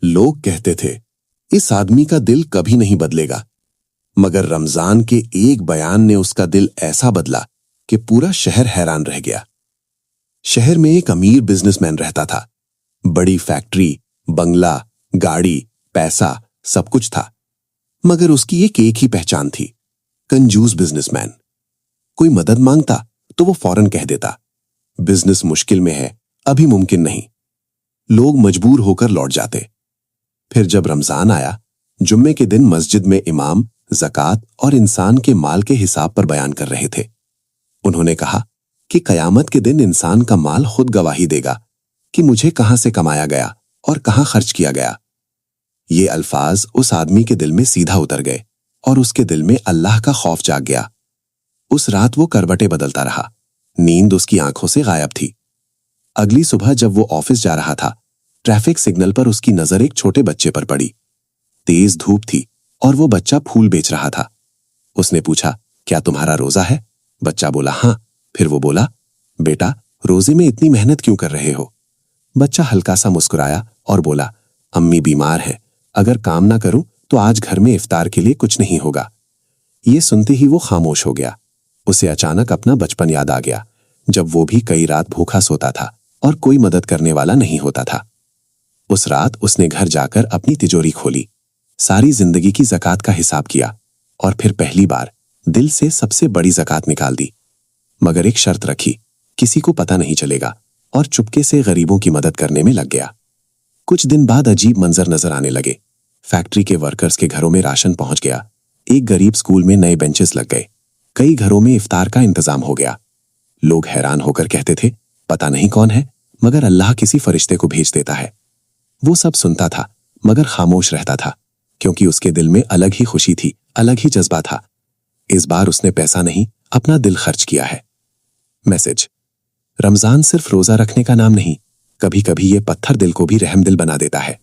लोग कहते थे इस आदमी का दिल कभी नहीं बदलेगा, मगर रमजान के एक बयान ने उसका दिल ऐसा बदला कि पूरा शहर हैरान रह गया। शहर में एक अमीर बिजनेसमैन रहता था। बड़ी फैक्ट्री, बंगला, गाड़ी, पैसा सब कुछ था, मगर उसकी एक ही पहचान थी, कंजूस बिजनेसमैन। कोई मदद मांगता तो वो फौरन कह देता, बिजनेस मुश्किल में है, अभी मुमकिन नहीं। लोग मजबूर होकर लौट जाते। फिर जब रमजान आया, जुम्मे के दिन मस्जिद में इमाम ज़कात और इंसान के माल के हिसाब पर बयान कर रहे थे। उन्होंने कहा कि कयामत के दिन इंसान का माल खुद गवाही देगा कि मुझे कहां से कमाया गया और कहां खर्च किया गया। ये अल्फाज उस आदमी के दिल में सीधा उतर गए और उसके दिल में अल्लाह का खौफ जाग गया। उस रात वो करवटें बदलता रहा। नींद उसकी आंखों से गायब थी। अगली सुबह जब वो ऑफिस जा रहा था, ट्रैफिक सिग्नल पर उसकी नजर एक छोटे बच्चे पर पड़ी। तेज धूप थी और वो बच्चा फूल बेच रहा था। उसने पूछा, क्या तुम्हारा रोजा है? बच्चा बोला, हाँ। फिर वो बोला, बेटा रोजे में इतनी मेहनत क्यों कर रहे हो? बच्चा हल्का सा मुस्कुराया और बोला, अम्मी बीमार है, अगर काम ना करूं तो आज घर में इफ्तार के लिए कुछ नहीं होगा। ये सुनते ही वो खामोश हो गया। उसे अचानक अपना बचपन याद आ गया, जब वो भी कई रात भूखा सोता था और कोई मदद करने वाला नहीं होता था। उस रात उसने घर जाकर अपनी तिजोरी खोली, सारी जिंदगी की ज़कात का हिसाब किया और फिर पहली बार दिल से सबसे बड़ी ज़कात निकाल दी। मगर एक शर्त रखी, किसी को पता नहीं चलेगा, और चुपके से गरीबों की मदद करने में लग गया। कुछ दिन बाद अजीब मंजर नजर आने लगे। फैक्ट्री के वर्कर्स के घरों में राशन पहुंच गया। एक गरीब स्कूल में नए बेंचेस लग गए। कई घरों में इफ्तार का इंतजाम हो गया। लोग हैरान होकर कहते थे, पता नहीं कौन है, मगर अल्लाह किसी फरिश्ते को भेज देता है। वो सब सुनता था मगर खामोश रहता था, क्योंकि उसके दिल में अलग ही खुशी थी, अलग ही जज्बा था। इस बार उसने पैसा नहीं, अपना दिल खर्च किया है। मैसेज: रमजान सिर्फ रोजा रखने का नाम नहीं, कभी कभी ये पत्थर दिल को भी रहम दिल बना देता है।